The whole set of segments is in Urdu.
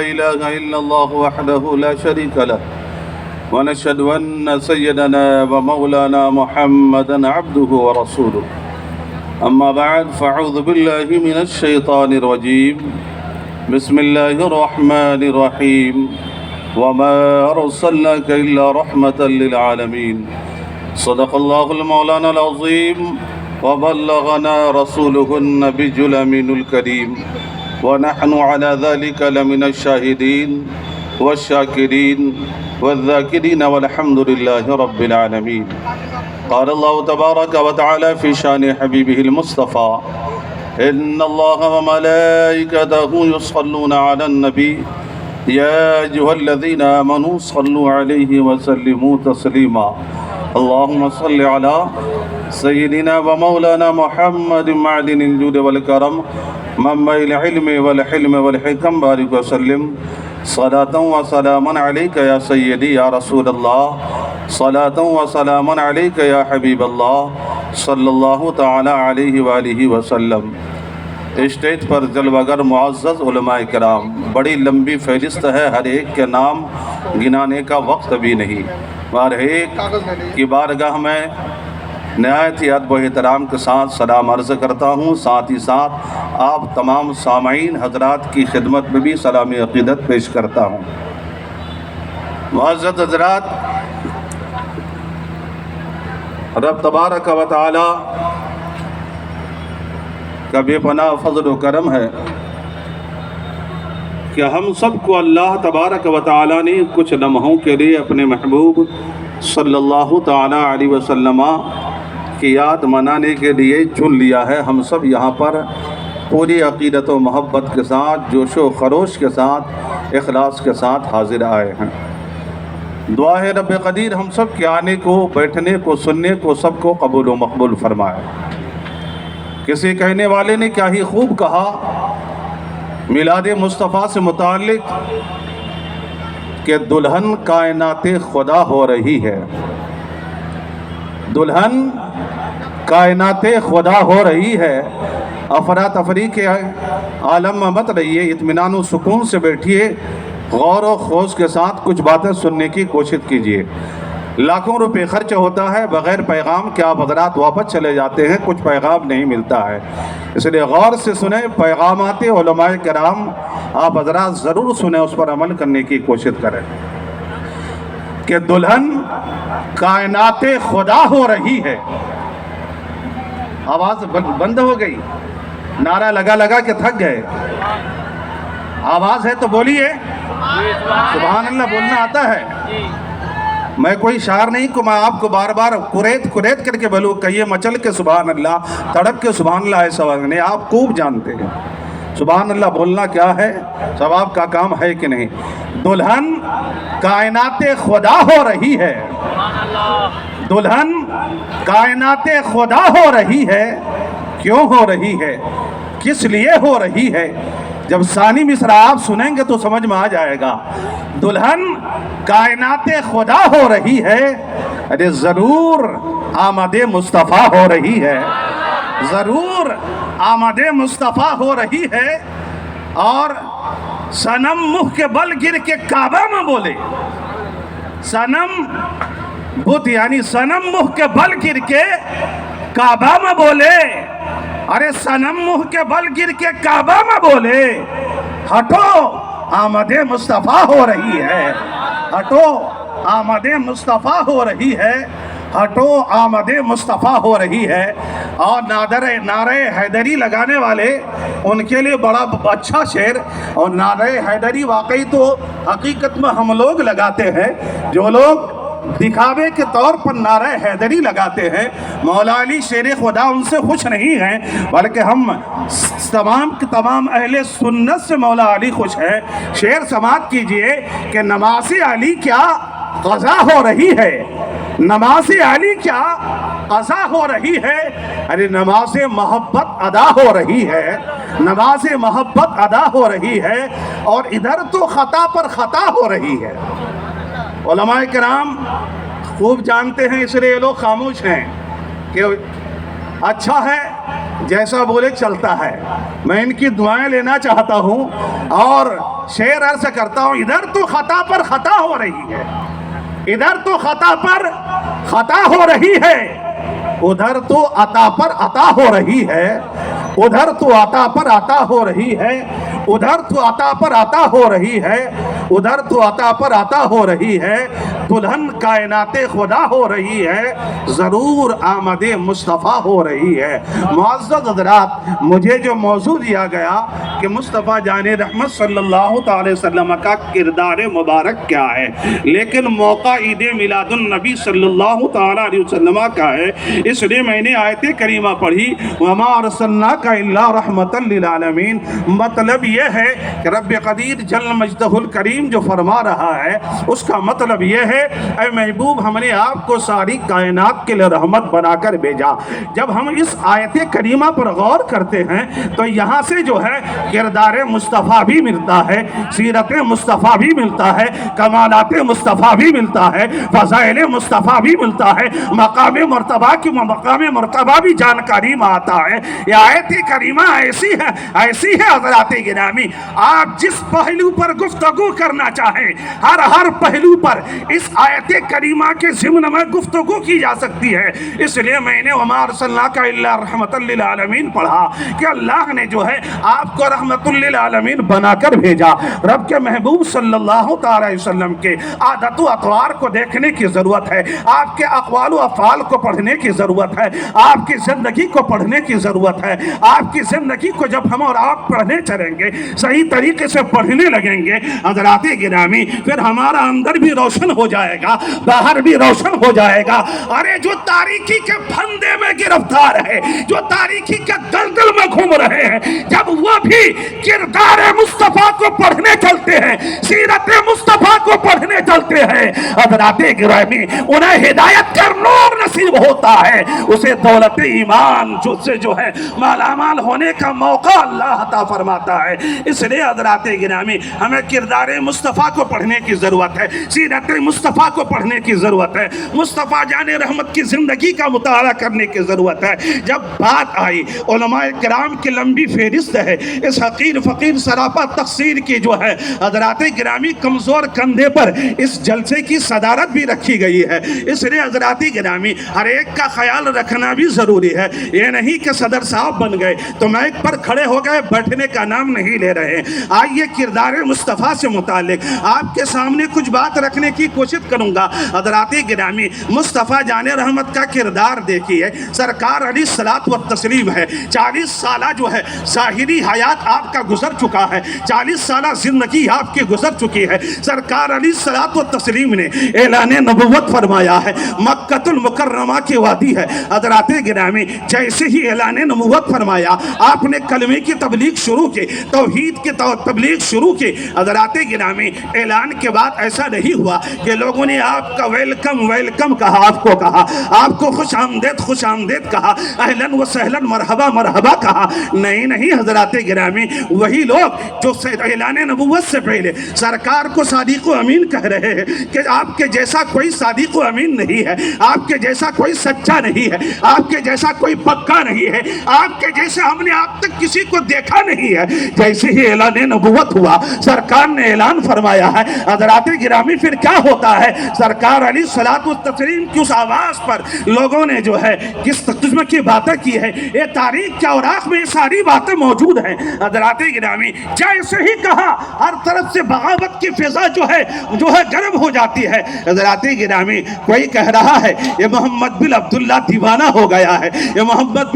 إله إلا الله وحده لا شريك له ونشهد أن سيدنا ومولانا محمدا عبده ورسوله أما بعد فأعوذ بالله من الشيطان الرجيم بسم الله الرحمن الرحيم وما أرسلناك إلا رحمة للعالمين صدق الله المولانا العظيم وبلغنا رسوله النبي الأمين الكريم ونحن على ذلك لمن الشاهدين والشاكرين والذاكرين والحمد لله رب العالمين قال الله تبارك وتعالى في شان حبيبه المصطفى إن الله وملائكته يصلون على النبي يا أيها الذين آمنوا صلوا عليه وسلموا تسليما اللهم صل على سيدنا ومولانا محمد معدن الجود والكرم منبع العلم والحلم والحكم بارك وسلم صلاة وسلاما عليك يا سيدي يا رسول الله صلاة وسلاما عليك يا حبيب الله صلی اللہ تعالی علیہ وآلہ وسلم۔ اسٹیج پر جلوگر معزز علماء کرام، بڑی لمبی فہرست ہے، ہر ایک کے نام گنانے کا وقت بھی نہیں، ہر ایک کی بارگاہ میں نہایت ہی ادب و احترام کے ساتھ سلام عرض کرتا ہوں، ساتھ ہی ساتھ آپ تمام سامعین حضرات کی خدمت میں بھی سلامی عقیدت پیش کرتا ہوں۔ معزز حضرات، رب تبارک و تعالی کا بے پناہ فضل و کرم ہے کہ ہم سب کو اللہ تبارک و تعالی نے کچھ لمحوں کے لیے اپنے محبوب صلی اللہ تعالی علیہ وسلم کی یاد منانے کے لیے چن لیا ہے۔ ہم سب یہاں پر پوری عقیدت و محبت کے ساتھ، جوش و خروش کے ساتھ، اخلاص کے ساتھ حاضر آئے ہیں۔ دعا ہے رب قدیر ہم سب کے آنے کو، بیٹھنے کو، سننے کو سب کو قبول و مقبول فرمائے۔ کسی کہنے والے نے کیا ہی خوب کہا میلاد مصطفیٰ سے متعلق کہ دلہن کائنات خدا ہو رہی ہے، دلہن کائنات خدا ہو رہی ہے۔ افراتفری کے عالم میں مت رہیے، اطمینان و سکون سے بیٹھیے، غور و خوض کے ساتھ کچھ باتیں سننے کی کوشش کیجیے۔ لاکھوں روپے خرچ ہوتا ہے بغیر پیغام کے، آپ حضرات واپس چلے جاتے ہیں، کچھ پیغام نہیں ملتا ہے، اس لیے غور سے سنیں پیغامات علماء کرام، آپ حضرات ضرور سنیں، اس پر عمل کرنے کی کوشش کریں کہ دلہن کائنات خدا ہو رہی ہے۔ آواز بند ہو گئی، نعرہ لگا لگا کے تھک گئے، آواز ہے تو بولیے سبحان اللہ، بولنا آتا ہے۔ میں کوئی شاعر نہیں کہ میں آپ کو بار بار قریت کر کے بولوں، کہیے مچل کے سبحان اللہ، تڑپ کے سبحان اللہ، ایسا نہیں، آپ خوب جانتے ہیں سبحان اللہ بولنا کیا ہے، ثواب کا کام ہے کہ نہیں۔ دلہن کائنات خدا ہو رہی ہے، دلہن کائنات خدا ہو رہی ہے۔ کیوں ہو رہی ہے، کس لیے ہو رہی ہے، جب ثانی مصرع آپ سنیں گے تو سمجھ میں آ جائے گا۔ دلہن کائنات خدا ہو رہی ہے، ارے ضرور آمد مصطفیٰ ہو رہی ہے، ضرور آمد مصطفیٰ ہو رہی ہے۔ اور صنم منہ کے بل گر کے کعبہ میں بولے، صنم بت یعنی صنم منہ کے بل گر کے کعبہ میں بولے، ارے صنم منہ کے بل گر کے کعبہ میں بولے، ہٹو آمد مصطفیٰ ہو رہی ہے، ہٹو آمد مصطفیٰ ہو رہی ہے، ہٹو آمد مصطفیٰ ہو رہی ہے۔ اور نعرہ حیدری لگانے والے ان کے لیے بڑا اچھا شعر، اور نعرہ حیدری واقعی تو حقیقت میں ہم لوگ لگاتے ہیں، جو لوگ دکھاوے کے طور پر نعرہ حیدری لگاتے ہیں، مولا علی شیر خدا ان سے خوش نہیں ہیں، بلکہ ہم تمام اہل سنت سے مولا علی خوش ہیں۔ شعر سماعت کیجئے کہ نماز علی کیا قضا ہو رہی ہے، نماز علی کیا قضا ہو رہی ہے، ارے نماز محبت ادا ہو رہی ہے، نماز محبت ادا ہو رہی ہے، اور ادھر تو خطا پر خطا ہو رہی ہے۔ علماء کرام خوب جانتے ہیں، اس لیے لوگ خاموش ہیں کہ اچھا ہے جیسا بولے چلتا ہے. میں ان کی دعائیں لینا چاہتا ہوں اور شعر عرض کرتا ہوں. ادھر تو خطا پر خطا ہو رہی ہے, ادھر تو خطا پر خطا ہو رہی ہے, ادھر تو عطا پر عطا ہو رہی ہے, ادھر تو عطا پر عطا ہو رہی ہے, ادھر تو عطا پر عطا ہو رہی ہے, ادھر تو عطا پر عطا ہو رہی ہے. دلہن کائنات خدا ہو رہی ہے, ضرور آمد مصطفیٰ ہو رہی ہے. معزز حضرات, مجھے جو موضوع دیا گیا کہ مصطفیٰ جان رحمت صلی اللہ تعالی وسلم کا کردار مبارک کیا ہے, لیکن موقع عید میلاد النبی صلی اللہ تعالی علیہ وسلم کا ہے, اس لیے میں نے آیت کریمہ پڑھی وما ارسلناک الا رحمتا للعالمین. مطلب یہ ہے کہ رب قدیر جل مجدہ الکریم جو فرما رہا ہے اس کا مطلب یہ ہے اے محبوب ہم نے آپ کو ساری کائنات کے لیے رحمت بنا کر بھیجا. جب ہم اس آیت کریمہ پر غور کرتے ہیں تو یہاں سے جو ہے کردار مصطفیٰ بھی ملتا ہے, سیرت مصطفیٰ بھی ملتا ہے, کمالات مصطفیٰ بھی ملتا ہے, فضائل مصطفیٰ بھی ملتا ہے, مقام مرتبہ بھی جانکاری میں آتا ہے. یہ آیت کریمہ ایسی ہے حضرات گرامی, آپ جس پہلو پر گفتگو کرنا چاہیں ہر پہلو پر اس آیت کریمہ کے ضمن میں گفتگو کی جا سکتی ہے. اس لیے میں نے وما ارسلناک الا رحمتا للعالمین پڑھا کہ اللہ نے جو ہے آپ کو رحمت للعالمین بنا کر بھیجا. رب کے محبوب صلی اللہ تعالی وسلم کے عادت و اطوار کو دیکھنے کی ضرورت ہے, آپ کے اقوال و افعال کو پڑھنے کی ضرورت ہے, آپ کی زندگی کو پڑھنے کی ضرورت ہے. آپ کی زندگی کو جب ہم اور آپ پڑھنے چلیں گے, صحیح طریقے سے پڑھنے لگیں گے حضرات گرامی, پھر ہمارا اندر بھی روشن ہو جائے گا, باہر بھی روشن ہو جائے گا. ارے جو تاریکی کے پھندے میں گرفتار ہے, جو تاریکی کے دلدل میں گھوم رہے ہیں, جب وہ بھی کردار مصطفیٰ کو پڑھنے چلتے ہیں, سیرت مصطفیٰ کو پڑھنے چلتے ہیں حضرات گرامی, انہیں ہدایت کا نور نصیب ہوتا ہے, اسے دولت ایمان جو ہے مالا مال ہونے کا موقع اللہ عطا فرماتا ہے. اس لیے حضرات گرامی ہمیں کردار مصطفیٰ کو پڑھنے کی ضرورت ہے, سیرت مصطفیٰ کو پڑھنے کی ضرورت ہے, مصطفیٰ جان رحمت کی زندگی کا مطالعہ کرنے کی ضرورت ہے. جب بات آئی علماء کرام کی لمبی فہرست ہے, اس حقیر فقیر سراپا تقصیر کی جو ہے حضرات گرامی کمزور کندھے پر اس جلسے کی صدارت بھی رکھی گئی ہے. اس لیے حضرات گرامی ہر ایک کا خیال رکھنا بھی ضروری ہے. یہ نہیں کہ صدر صاحب بن گئے تو مائک پر کھڑے ہو گئے, بیٹھنے کا نام نہیں لے رہے. آئیے کردار مصطفیٰ سے متعلق آپ کے سامنے کچھ بات رکھنے کی کوشش کروں گا. حضرات گرامی مصطفیٰ جان رحمت کا کردار دیکھیے, سرکار علیہ الصلوۃ والتسلیم ہے, 40 سالہ جو ہے ظاہری حیات آپ کا گزر چکا ہے, 40 سالہ زندگی آپ کی گزر چکی ہے. سرکار علیہ الصلوۃ والتسلیم نے اعلان نبوت فرمایا ہے, مکۃ المکرمہ کی وادی ہے. حضرات گرامی جیسے ہی اعلان نبوت فرمایا آپ نے کلمے کی تبلیغ شروع کی, توحید کی تبلیغ شروع کی. حضرات گرامی اعلان کے بعد ایسا نہیں ہوا کہ لوگوں نے آپ کا ویلکم کہا, آپ کو کہا, آپ کو خوش آمدید کہا, اہلاً و سہلاً مرحبا کہا. نہیں حضرات گرامی وہی لوگ جو اعلان نبوت سے پہلے سرکار کو صادق و امین کہہ رہے ہیں کہ آپ کے جیسا کوئی صادق و امین نہیں ہے, آپ کے جیسا کوئی سچا نہیں ہے, آپ کے جیسا کوئی پکا نہیں ہے, آپ کے جیسے ہم نے آپ تک کسی کو دیکھا نہیں ہے. جیسے ہی اعلان نبوت ہوا سرکار نے اعلان فرمایا ہے حضرات گرامی, پھر کیا ہوتا ہے سرکار علیہ الصلوۃ والتسلیم کی اس آواز پر لوگوں نے جو ہے کس قسم کی باتیں کی ہے. یہ تاریخ کے اوراق میں یہ ساری باتیں موجود ہیں. حضرات گرامی جیسے ہی کہا ہر طرف سے بغاوت کی فضا جو ہے گرم ہو جاتی ہے. حضرات گرامی کوئی کہہ رہا ہے یہ محمد بن عبداللہ دیوانہ ہو گیا ہے, یہ محمد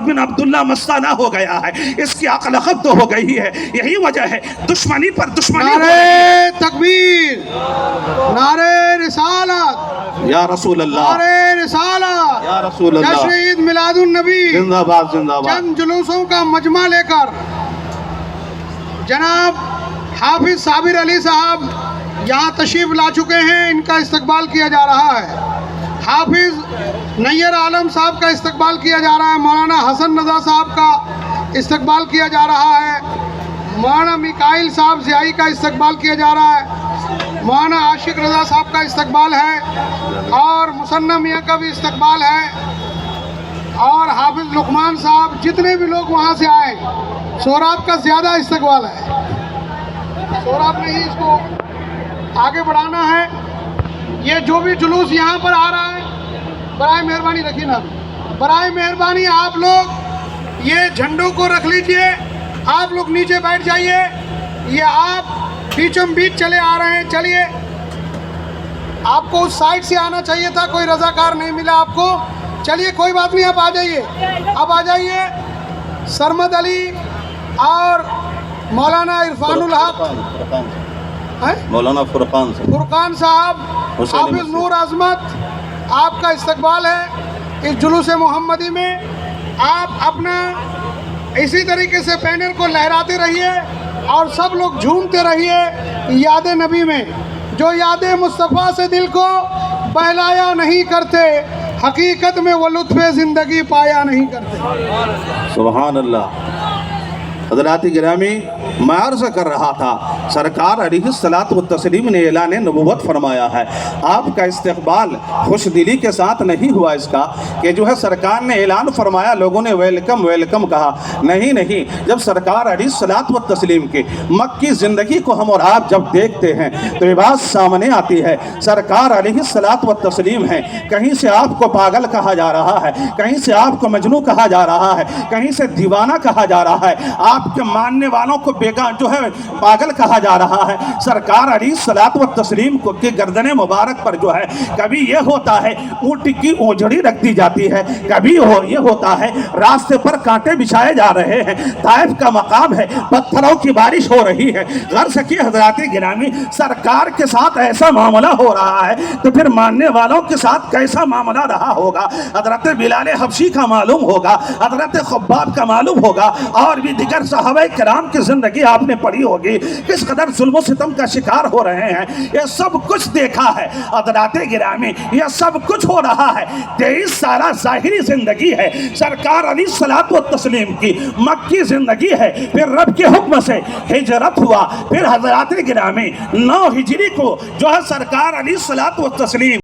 بن عبداللہ مستانہ ہو گیا ہے, اس کی عقل ختم ہو گئی ہے. یہی وجہ ہے دشمنی پر دشمنی. نعرہ تکبیر, نعرہ رسالت یا رسول اللہ, نعرہ رسالت یا رسول اللہ, جشن عید میلاد النبی زندہ باد زندہ باد. چند جلوسوں کا مجمع لے کر جناب حافظ صابر علی صاحب یہاں تشریف لا چکے ہیں, ان کا استقبال کیا جا رہا ہے. حافظ نیر عالم صاحب کا استقبال کیا جا رہا ہے, مولانا حسن رضا صاحب کا استقبال کیا جا رہا ہے, مولانا میکائل صاحب ضیائی کا استقبال کیا جا رہا ہے, مولانا عاشق رضا صاحب کا استقبال ہے, اور مصنع میاں کا بھی استقبال ہے. اور حافظ لقمان صاحب جتنے بھی لوگ وہاں سے آئے سہراب کا زیادہ استقبال ہے. سہراب نے ہی اس کو آگے بڑھانا ہے. یہ جو بھی جلوس یہاں پر آ رہا ہے برائے مہربانی رکھیے نا, برائے مہربانی آپ لوگ یہ جھنڈوں کو رکھ لیجئے. آپ لوگ نیچے بیٹھ جائیے. یہ آپ بیچوں بیچ چلے آ رہے ہیں. چلیے, آپ کو اس سائڈ سے آنا چاہیے تھا, کوئی رضاکار نہیں ملا آپ کو. چلیے کوئی بات نہیں, آپ آ جائیے. اب آ جائیے. سرمد علی اور مولانا عرفان الحق, مولانا فرقان صاحب, حافظ نور عظمت, آپ کا استقبال ہے اس جلوس محمدی میں. آپ اپنا اسی طریقے سے پینل کو لہراتے رہیے اور سب لوگ جھومتے رہیے یاد نبی میں. جو یاد مصطفیٰ سے دل کو بہلایا نہیں کرتے, حقیقت میں وہ لطف زندگی پایا نہیں کرتے. سبحان اللہ. حضرات گرامی, میں عرض کر رہا تھا سرکار علیہ الصلوۃ والتسلیم نے اعلان نبوت فرمایا ہے. آپ کا استقبال خوش دلی کے ساتھ نہیں ہوا اس کا کہ جو ہے سرکار نے اعلان فرمایا لوگوں نے ویلکم ویلکم کہا. نہیں, جب سرکار علیہ الصلوۃ والتسلیم کی مکی زندگی کو ہم اور آپ جب دیکھتے ہیں تو یہ بات سامنے آتی ہے سرکار علیہ الصلوۃ والتسلیم ہیں. کہیں سے آپ کو پاگل کہا جا رہا ہے, کہیں سے آپ کو مجنوں کہا جا رہا ہے, کہیں سے دیوانہ کہا جا رہا ہے, آپ کے ماننے والوں کو جو ہے پاگل کہا جا رہا ہے. سرکار علیہ الصلوۃ والتسلیم کو کی گردن مبارک پر جو ہے کبھی یہ ہوتا ہے اونٹ کی اونجڑی رکھ دی جاتی ہے, کبھی یہ ہوتا ہے راستے پر کانٹے بچھائے جا رہے ہیں. طائف کا مقام ہے, پتھروں کی بارش ہو رہی ہے. غرض کی حضرات گرامی, سرکار کے ساتھ ایسا معاملہ ہو رہا ہے تو پھر ماننے والوں کے ساتھ کیسا معاملہ رہا ہوگا. حضرت بلال حبشی کا معلوم ہوگا, حضرت خباب کا معلوم ہوگا, اور بھی دیگر صحابہ کرام کی زندگی آپ نے پڑھی ہوگی کس قدر ظلم و ستم کا شکار ہو رہے ہیں. یہ سب کچھ دیکھا ہے حضرات گرامی, یہ سب کچھ ہو رہا ہے. 23 سالہ ظاہری زندگی ہے سرکار علیہ الصلوۃ والتسلیم کی, مکی زندگی ہے. پھر رب کے حکم سے ہجرت ہوا. پھر حضرات گرامی 9 ہجری کو جو ہے سرکار علیہ الصلوۃ والتسلیم